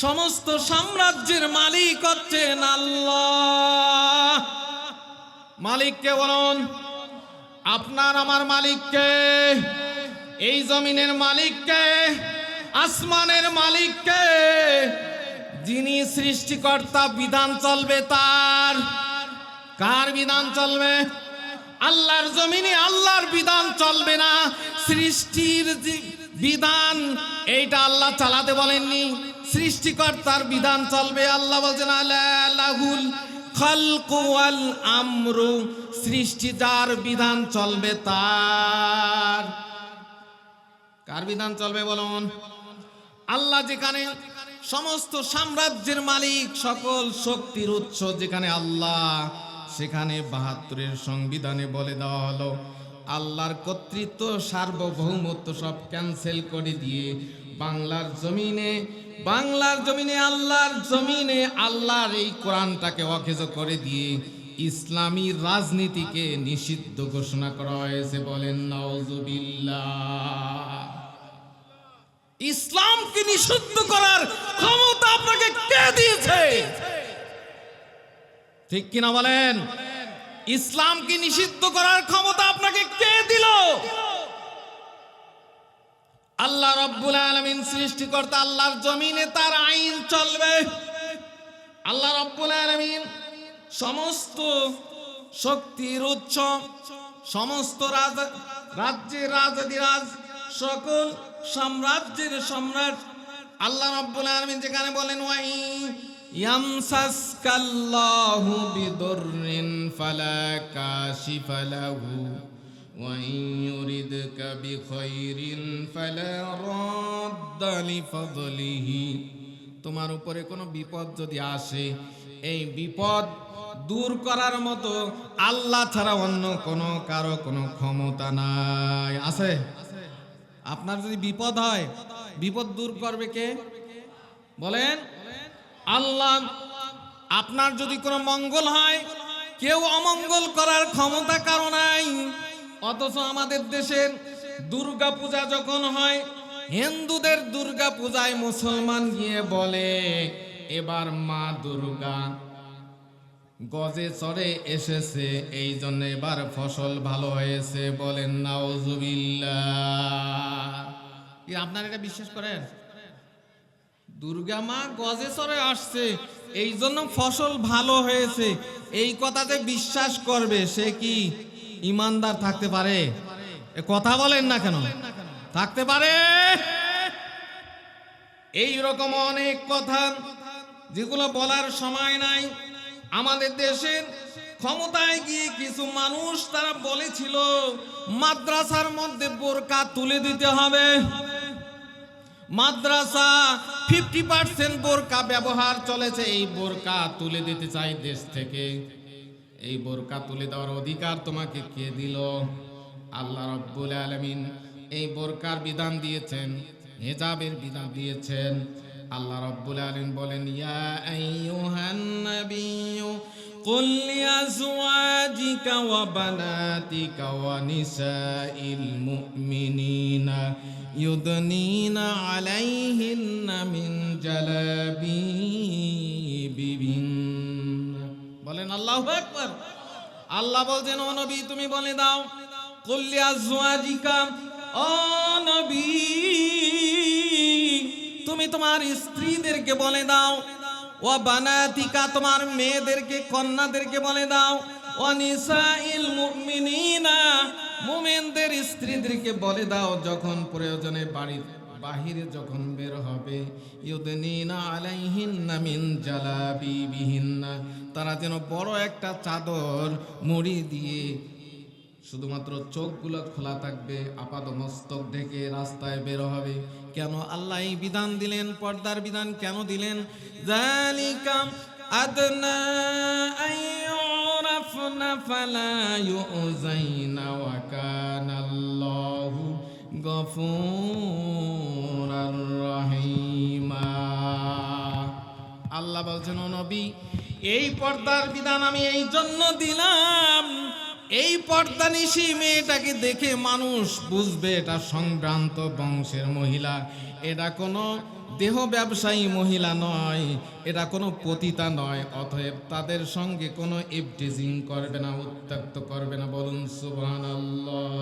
[SPEAKER 1] সমস্ত সাম্রাজ্যের মালিক হচ্ছেন আল্লাহ। মালিককে বলুন, আপনার আমার মালিককে, এই জমিনের মালিককে, আসমানের মালিককে। যিনি সৃষ্টিকর্তা, বিধান চলবে তার। কার বিধান চলবে? আল্লাহর জমিনে আল্লাহর বিধান চলবে না, সৃষ্টির বিধান এইটা আল্লাহ চালাতে বলেননি, সৃষ্টিকর্তার বিধান চলবে। আল্লাহ বলছেন আলাহুল খালকু ওয়াল আমরু, সৃষ্টি যার, বিধান চলবে তার। কার বিধান চলবে বলুন? আল্লাহ যেখানে সমস্ত সাম্রাজ্যের মালিক, সকল শক্তির উৎস যেখানে আল্লাহ, সেখানে ৭২ সংবিধানে বলে দেওয়া হলো আল্লাহর কর্তৃত্ব, সার্বভৌমত্ব সব ক্যান্সেল করে দিয়ে বাংলার জমিনে আল্লাহর জমিনে আল্লাহর এই কোরআনটাকে অকেজ করে দিয়ে ইসলামী রাজনীতিকে নিষিদ্ধ ঘোষণা করা হয়েছে। বলেন নাউজুবিল্লাহ। ইসলামকে নিষিদ্ধ করার ক্ষমতা আপনাকে কে দিয়েছে? ঠিক কিনা বলেন? ইসলামকে নিষিদ্ধ করার ক্ষমতা আপনাকে কে দিল? আল্লাহ রাব্বুল আলামিন সৃষ্টিকর্তা, আল্লাহর জমিনে তার আইন চলবে। আল্লাহ রাব্বুল আলামিন সমস্ত শক্তির উৎস, সমস্ত রাজ্যের রাজাধিরাজ, সকল সাম্রাজ্যের সম্রাট। আল্লাহ রাব্বুল আলামিন যেখানে বলেন, ওয়াই ইয়ামসাসকাল্লাহু বিদুররিন ফালা কাশিফা লাহু وإن يردك بخير فلا رد لفضله তোমার উপরে কোনো বিপদ যদি আসে এই বিপদ দূর করার মতো আল্লাহ ছাড়া অন্য কোনো কারো কোনো ক্ষমতা নাই। আছে? আপনার যদি বিপদ হয় বিপদ দূর করবে কে বলেন? আল্লাহ। আপনার যদি কোনো মঙ্গল হয় কেউ অমঙ্গল করার ক্ষমতা কারো নাই। অথচ আমাদের দেশের দুর্গা পূজা যখন হয়, হিন্দুদের দুর্গা পূজায় মুসলমান গিয়ে বলে এবার মা দুর্গা গজে চড়ে এসেছে, এই জন্য এবার ফসল ভালো হয়েছে। বলেন নাউজুবিল্লাহ। আপনারা এটা বিশ্বাস করেন? দুর্গা মা গজে চড়ে আসছে এই জন্য ফসল ভালো হয়েছে, এই কথাতে বিশ্বাস করবে সে কি ইমানদার থাকতে পারে? এ কথা বলেন না কেন? থাকতে পারে? এই রকম অনেক কথা যেগুলো বলার সময় নাই। আমাদের দেশের ক্ষমতায় গিয়ে কিছু মানুষ তারা বলেছিল মাদ্রাসার মধ্যে বোরকা তুলে দিতে হবে। মাদ্রাসা 50% বোরকা ব্যবহার চলেছে, এই বোরকা তুলে দিতে চাই দেশ থেকে। এই বোরকা তুলে দেওয়ার অধিকার তোমাকে কে দিল? আল্লাহ রাব্বুল আলামিন এই বোরকার বিধান দিয়েছেন, হিজাবের বিধান দিয়েছেন। আল্লাহ রাব্বুল আলামিন বলেন ইয়া আইয়ুহান নাবিয়্যু কুল লিআজওয়াজিকা ওয়া বানাতিকা ওয়া নিসাইল মুমিনিনা ইউদনিনা আলাইহিন্না মিন জালাবিবিহিন। বলেন আল্লাহু আকবার। আল্লাহ বলছেন ও নবী তুমি বলে দাও, কুল লিআজওয়াজিকা, ও নবী তুমি তোমার স্ত্রীদেরকে বলে দাও, ও বানাতিকা তোমার মেয়েদেরকে কন্যাদেরকে বলে দাও, ও নিসাইল মুমিনিনা মুমিনদের স্ত্রীদেরকে বলে দাও যখন প্রয়োজনে বাড়ির বাহিরে যখন বের হবে, ইউদনিনা আলাইহিন্না মিন জালাবিবিহিন্না তারা যেন বড় একটা চাদর মুড়ি দিয়ে শুধুমাত্র চোখগুলো খোলা থাকবে, আপাত মস্তক ঢেকে রাস্তায় বের হবে। কেন আল্লাহ এই বিধান দিলেন? পর্দার বিধান কেন দিলেন? যালিকা আদনা আইয়ুরাফনা ফালা ইউযাইনা ওয়া কানাল্লাহু গফুরার রহিমা। আল্লাহ বলছেন ও নবী এই পর্দার বিধান আমি এই জন্য দিলাম, এই পর্দানিশী মেয়েটাকে দেখে মানুষ বুঝবে এটা সম্ভ্রান্ত বংশের মহিলা, এটা কোনো দেহ ব্যবসায়ী মহিলা নয়, এটা কোনো পতিতা নয়। অতএব তাদের সঙ্গে কোনো ইফটিজিং করবে না, উত্ত্যক্ত করবে না। বলুন সুবহানাল্লাহ।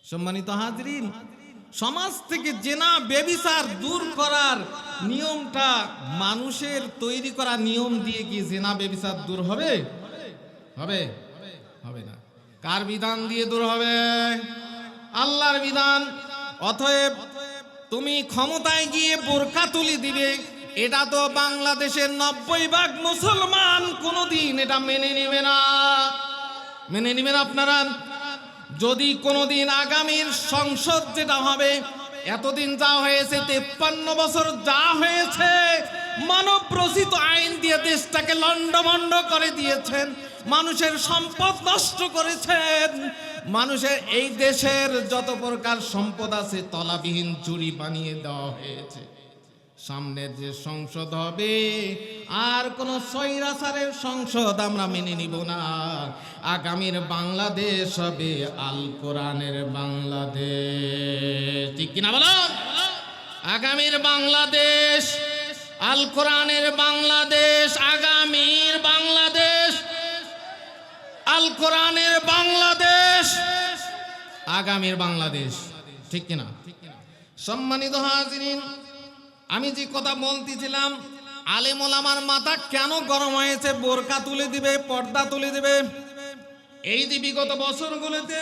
[SPEAKER 1] সম্মানিত হাজরিন, সমাজ থেকে জেনা ব্যভিচার দূর করার নিয়মটা মানুষের তৈরি করা নিয়ম দিয়ে কি জেনা ব্যভিচার দূর হবে? হবে? হবে না। কার বিধান দিয়ে দূর হবে? আল্লাহর বিধান। অতএব তুমি ক্ষমতায় গিয়ে বোরকা তুলে দিবে, এটা তো বাংলাদেশের 90% মুসলমান কোনোদিন এটা মেনে নেবে না। মেনে নেবেন আপনারা? যদি কোনোদিন আগামীর সংসদ যেটা হবে, এতদিন যা হয়েছে 53 বছর যা হয়েছে, মানব রচিত আইন দিয়ে দেশটাকে লন্ডভন্ড করে দিয়েছেন, মানুষের সম্পদ নষ্ট করেছেন, মানুষের এই দেশের যত প্রকার সম্পদ আছে তলাবিহীন চুরি বানিয়ে দেওয়া হয়েছে। সামনের যে সংসদ হবে আর কোন স্বৈরাচারের সংসদ আমরা মেনে নিব না। আগামীর বাংলাদেশ হবে আল কোরআনের বাংলাদেশ। ঠিক কিনা বলো? আগামীর বাংলাদেশ আল কোরআনের বাংলাদেশ, আগামীর বাংলাদেশ আল কোরআনের বাংলাদেশ, আগামীর বাংলাদেশ। ঠিক কিনা? সম্মানিত হাজিরিন, আমি যে কথা বলতেছিলাম, আলেম ওলামার মাথা কেন গরম হয়েছে? বোরকা তুলে দিবে, পর্দা তুলে দিবে। এই যে বিগত বছরগুলোতে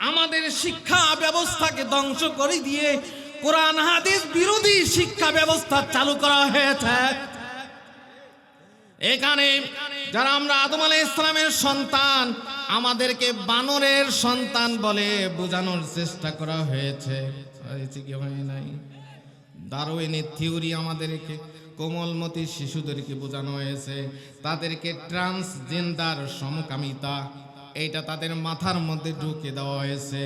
[SPEAKER 1] আমাদের শিক্ষা ব্যবস্থাকে ধ্বংস করে দিয়ে কোরআন হাদিস বিরোধী শিক্ষা ব্যবস্থা চালু করা হয়েছে। এখানে যারা আমরা আদম আলাইহিস সালামের সন্তান, আমাদেরকে বানরের সন্তান বলে বোঝানোর চেষ্টা করা হয়েছে, কি হয় নাই? ডারউইনের থিওরি আমাদেরকে, কোমলমতি শিশুদেরকে বোঝানো হয়েছে, তাদেরকে ট্রান্সজেন্ডার, সমকামিতা, এইটা তাদের মাথার মধ্যে ঢুকে দেওয়া হয়েছে।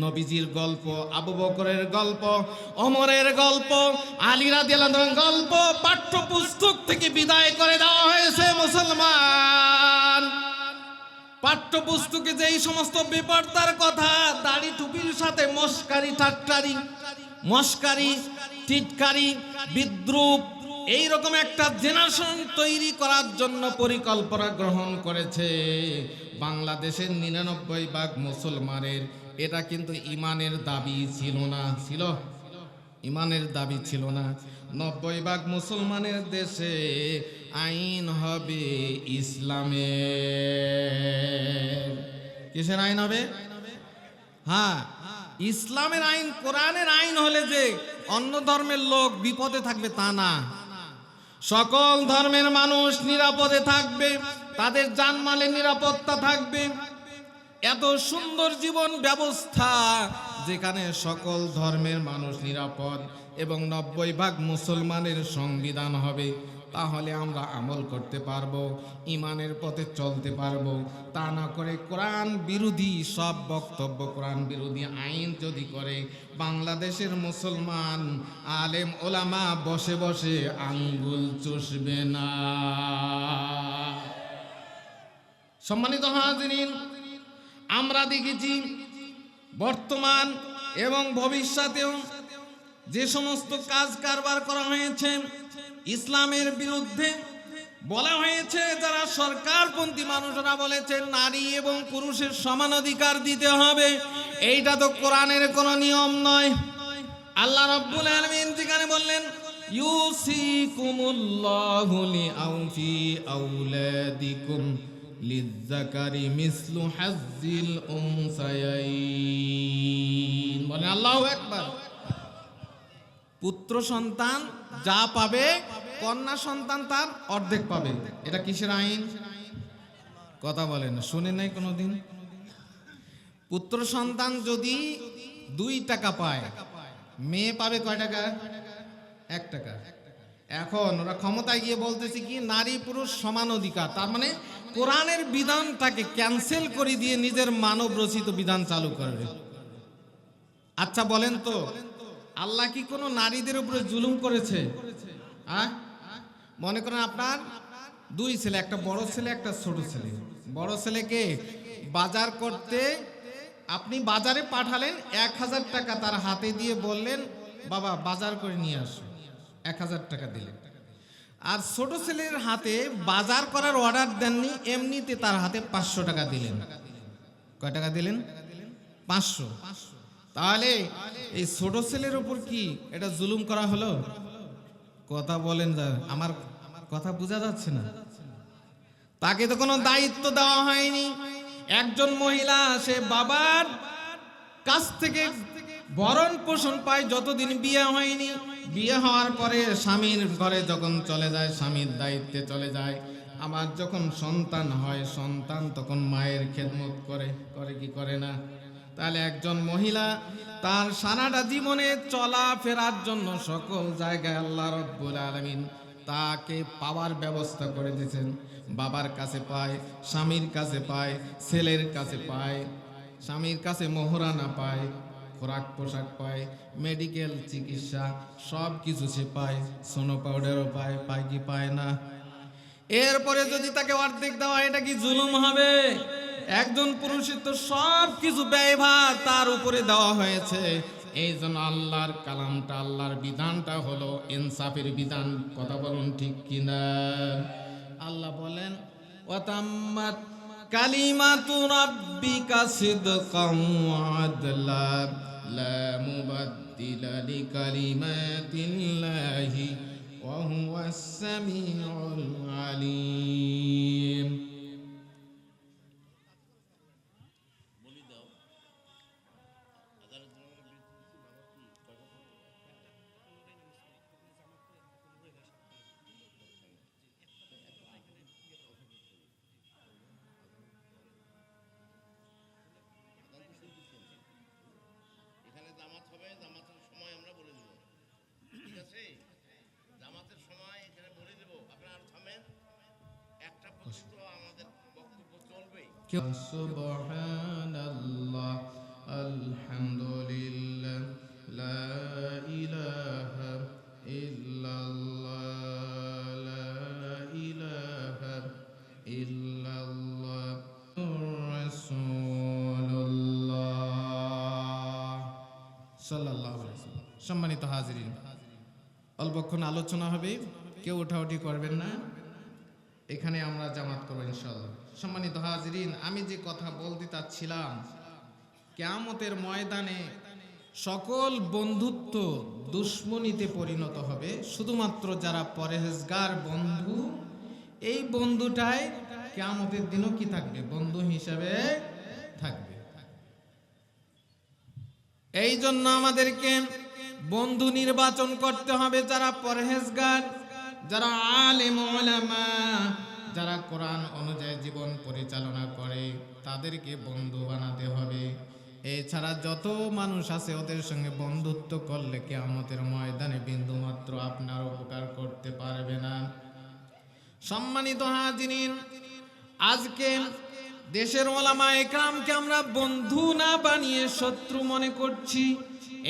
[SPEAKER 1] নবীজির গল্প, আবু বকরের গল্প, ওমরের গল্প, আলী রাদিয়াল্লাহু আনহুর গল্প পাঠ্যপুস্তক থেকে বিদায় করে দেওয়া হয়েছে। মুসলমান, পাঠ্যপুস্তকে যেই সমস্ত বেপরদার কথা, দাড়ি টুপির সাথে মস্কারি ঠাট্টারি, মস্কারি টিটকারি বিদ্রুপ, এইরকম একটা জেনারেশন তৈরি করার জন্য পরিকল্পনা গ্রহণ করেছে বাংলাদেশের 99% মুসলমানের। এটা কিন্তু ইমানের দাবি ছিল না, ছিল ইমানের দাবি ছিল না। 90% মুসলমানের দেশে আইন হবে ইসলামের। কিসের আইন হবে? হ্যাঁ, ইসলামের আইন, কোরআনের আইন হলে যে অন্য ধর্মের লোক বিপদে থাকবে তা না, সকল ধর্মের মানুষ নিরাপদে থাকবে, তাদের জানমালের নিরাপত্তা থাকবে। এত সুন্দর জীবন ব্যবস্থা যেখানে সকল ধর্মের মানুষ নিরাপদ এবং 90% মুসলমানের সংবিধান হবে, তাহলে আমরা আমল করতে পারবো, ইমানের পথে চলতে পারবো। তা না করে কোরআন বিরোধী সব বক্তব্য, কোরআন বিরোধী আইন যদি করে, বাংলাদেশের মুসলমান আলেম ওলামা বসে বসে আঙ্গুল চুষবে না। সম্মানিত হাজিরিন, আমরা দেখেছি বর্তমান এবং ভবিষ্যতেও যে সমস্ত কাজ কারবার করা হয়েছে ইসলামের বিরুদ্ধে, বলা হয়েছে যারা সরকারপন্থী মানুষরা বলেছেন নারী এবং পুরুষের সমান অধিকার দিতে হবে, এইটা তো কোরআনের কোনো নিয়ম নয়। আল্লাহ রাব্বুল আলামিন যেখানে বললেন ইউসিকুমুল্লাহু লিআউফি আওলাদিকুম লিযযাকারি মিসলু হাজ্জিল উনসায়াইন, বলেন আল্লাহু আকবার। পুত্র সন্তান যা পাবে, কন্যা সন্তান তার অর্ধেক পাবে। এটা কিসের আইন? কথা বলেন, শুনে নাই কোনোদিন? পুত্র সন্তান যদি 2 টাকা পায়, মেয়ে পাবে কয় টাকা? 1 টাকা। এখন ওরা ক্ষমতায় গিয়ে বলতেছে কি নারী পুরুষ সমান অধিকার, তার মানে কোরআনের বিধানটাকে ক্যান্সেল করে দিয়ে নিজের মানব রচিত বিধান চালু করবে। আচ্ছা বলেন তো, আল্লাহ কি কোনো নারীদের উপরে জুলুম করেছে? মনে করেন আপনার 2 ছেলে, একটা বড় ছেলে একটা ছোট ছেলে। বড় ছেলেকে বাজার করতে আপনি বাজারে পাঠালেন, 1000 টাকা তার হাতে দিয়ে বললেন বাবা বাজার করে নিয়ে আসো, 1000 টাকা দিলেন। আর ছোট ছেলের হাতে বাজার করার অর্ডার দেননি, এমনিতে তার হাতে 500 টাকা দিলেন। কয় টাকা দিলেন? 500। তাহলে এই ছোট ছেলের উপর কি এটা জুলুম করা হলো? কথা বলেন, আমার কথা বোঝা যাচ্ছে না? তাকে তো কোনো দায়িত্ব দেওয়া হয়নি। একজন মহিলা সে বাবার কাছ থেকে ভরণ পোষণ পায় যতদিন বিয়ে হয়নি, বিয়ে হওয়ার পরে স্বামীর ঘরে যখন চলে যায়, স্বামীর দায়িত্বে চলে যায়। আমার যখন সন্তান হয়, সন্তান তখন মায়ের খেদমত করে, করে কি করে না? তাহলে একজন মহিলা তার সারাটা জীবনে চলা ফেরার জন্য সকল জায়গায় আল্লাহ রাব্বুল আলামিন তাকে পাওয়ার ব্যবস্থা করে দিয়েছেন। বাবার কাছে পায়, স্বামীর কাছে পায়, ছেলের কাছে পায়, স্বামীর কাছে মোহরানা পায়, খোরাক পোশাক পায়, মেডিকেল চিকিৎসা সব কিছু সে পায়, সোনো পাউডারও পায়, পায় কি পায় না? এরপরে যদি তাকে অর্ধেক দেওয়া, এটা কি জুলুম হবে? একজন পুরুষের তো সব কিছু ব্যয়ভার তার উপরে দেওয়া হয়েছে। এই জন্য আল্লাহর কালামটা, আল্লাহর বিধানটা হলো ইনসাফের বিধান। কথা বলুন ঠিক কিনা? আল্লাহ বলেন ওয়াতাম্মাত কালিমাতু রাব্বিকা সিদকাম ওয়া আদলা লা মুবাদ্দিলা লিকালিমাতিল্লাহি ওয়া হুয়াস সামিউল আলিম। সুবহানাল্লাহ, আলহামদুলিল্লাহ, লা ইলাহা ইল্লাল্লাহ, লা ইলাহা ইল্লাল্লাহ, রাসূলুল্লাহ সাল্লাল্লাহু আলাইহি ওয়াসাল্লাম। সম্মানিত হাজিরিন, অল্পক্ষণ আলোচনা হবে, কেউ ওঠাউঠি করবেন না, এখানে আমরা জামাত করবো ইনশাআল্লাহ। সম্মানিত হাজিরিন, আমি যে কথা বলতে চাচ্ছিলাম, কিয়ামতের ময়দানে সকল বন্ধুত্ব দুশ্মনীতে পরিণত হবে। শুধুমাত্র যারা পরহেজগার বন্ধু, এই বন্ধুটাই কিয়ামতের দিনও কি থাকবে, বন্ধু হিসাবে থাকবে। এই জন্য আমাদেরকে বন্ধু নির্বাচন করতে হবে যারা পরহেজগার, যারা আলেম ওলামা, যারা কোরআন অনুযায়ী জীবন পরিচালনা করে, তাদেরকে বন্ধু বানাতে হবে। এছাড়া যত মানুষ আছে ওদের সঙ্গে বন্ধুত্ব করলে কিয়ামতের ময়দানে বিন্দুমাত্র আপনার উপকার করতে পারবে না। সম্মানিত হাজিরিন, আজকে দেশের ওলামা একরামকে আমরা বন্ধু না বানিয়ে শত্রু মনে করছি।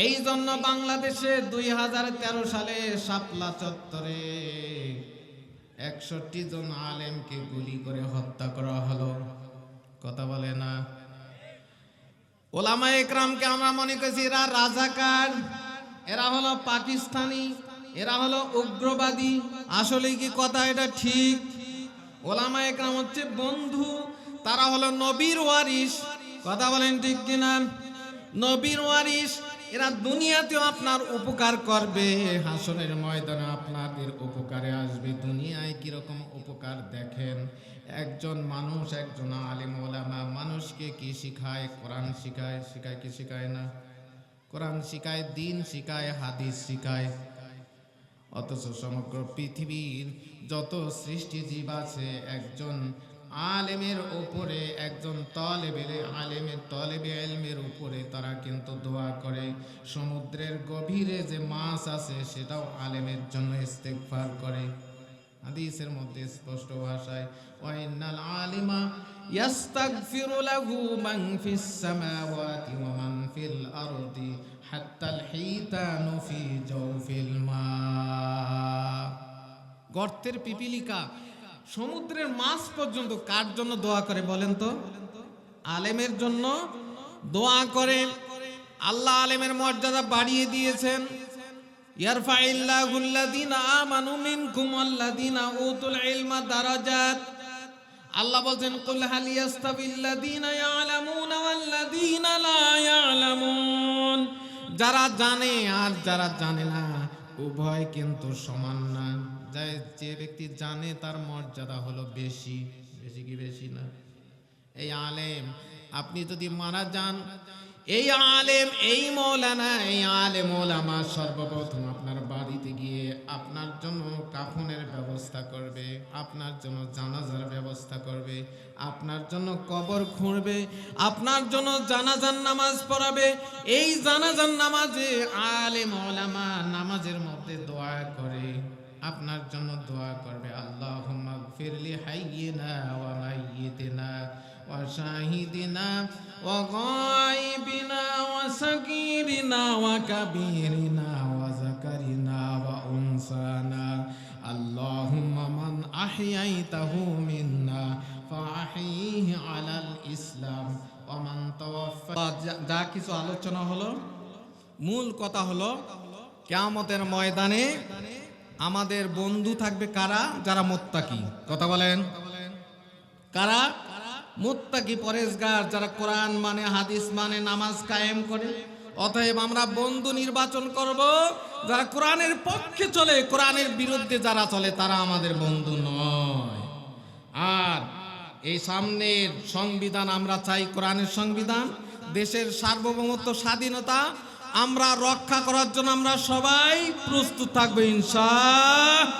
[SPEAKER 1] এই জন্য বাংলাদেশে 2013 সালে শাপলা চত্বরে 61 জন আলেমকে গুলি করে হত্যা করা হলো। কথা বলে না? ওলামা একরামকে আমরা মনে করছি এরা রাজাকার, এরা হলো পাকিস্তানি, এরা হলো উগ্রবাদী। আসলে কি কথা এটা ঠিক? ওলামা একরাম হচ্ছে বন্ধু, তারা হলো নবীর ওয়ারিস। কথা বলেন ঠিক কিনা? নবীর ওয়ারিস, এরা দুনিয়াতেও আপনার উপকার করবে, হাসরের ময়দানে আপনাদের উপকারে আসবে। দুনিয়ায় কিরকম উপকার দেখেন, একজন মানুষ, একজন আলেম ওলামা মানুষকে কি শিখায়? কোরআন শিখায়। শিখায় কি শিখায় না? কোরআন শিখায়, দিন শিখায়, হাদিস শিখায়। অথচ সমগ্র পৃথিবীর যত সৃষ্টিজীব আছে, একজন আলেমের উপরে, একজন তলেবে ইলমের উপরে তারা কিন্তু দোয়া করে। সমুদ্রের গভীরে যে মাছ আছে সেটাও আলেমের জন্য ইস্তেগফার করে। হাদিসের মধ্যে স্পষ্ট ভাষায়, ওয়া ইন্নাল আলিমা ইয়াস্তাগফিরু লাহু মান ফিস সামাওয়াতি ওয়া মান ফিল আরদি হাত্তাল হিতানু ফি জাওফিল মা। গর্তের পিপিলিকা, সমুদ্রের মাছ পর্যন্ত কার জন্য দোয়া করে বলেন তো? আলেমের জন্য দোয়া করে। আল্লাহ আলেমের মর্যাদা বাড়িয়ে দিয়েছেন। ইয়ারফাইল্লাহুল্লাযীনা আমানু মিনকুম ওয়াল্লাযীনা উতুল ইলমা দারাজাত। আল্লাহ বলেন, কুল হাল ইয়াস্তাবিল্লাযীনা ইয়ালামুনা ওয়াল্লাযীনা লা ইয়ালামুন। যারা জানে আর যারা জানে না উভয় কিন্তু সমান না। যে ব্যক্তি জানে তার মর্যাদা হলো বেশি। বেশি কি বেশি না? এই আলেম, আপনি যদি মারা যান, এই আলেম, এই মৌলানা, এই আলেম ওলামা সর্বপ্রথম আপনার বাড়িতে গিয়ে আপনার জন্য কাফনের ব্যবস্থা করবে, আপনার জন্য জানাজার ব্যবস্থা করবে, আপনার জন্য কবর খুঁড়বে, আপনার জন্য জানাজার নামাজ পড়াবে। এই জানাজার নামাজে আলেম ওলামা নামাজের মধ্যে দোয়া করে, আপনার জন্য দোয়া করবে, আল্লাহুম্মা গফিরলি হাইয়িনা ওয়া মাইয়িতিনা ওয়া শাহিদিনা ওয়া গায়িবিনা ওয়া সাগীরিনা ওয়া কাবীরিনা ওয়া যাকারিনা ওয়া উনসানা। আল্লাহুম্মা মান আহইয়াইতাহু মিন্না ফাআহইহি আলাল ইসলাম ওয়া মান তাওয়াফফা। যা কিছু আলোচনা হলো, মূল কথা হলো কিয়ামতের ময়দানে আমাদের বন্ধু থাকবে কারা? যারা মুত্তাকি। কথা বলেন, কারা? মুত্তাকি, পরেজগার, যারা কোরআন মানে, হাদিস মানে, নামাজ কায়েম করে। অতএব আমরা বন্ধু নির্বাচন করব যারা কোরআনের পক্ষে চলে, কোরআনের বিরুদ্ধে যারা চলে তারা আমাদের বন্ধু নয়। আর এই সামনের সংবিধান আমরা চাই, কোরআনের সংবিধান, দেশের সার্বভৌমত্ব, স্বাধীনতা আমরা রক্ষা করার জন্য আমরা সবাই প্রস্তুত থাকবো ইনশাআল্লাহ।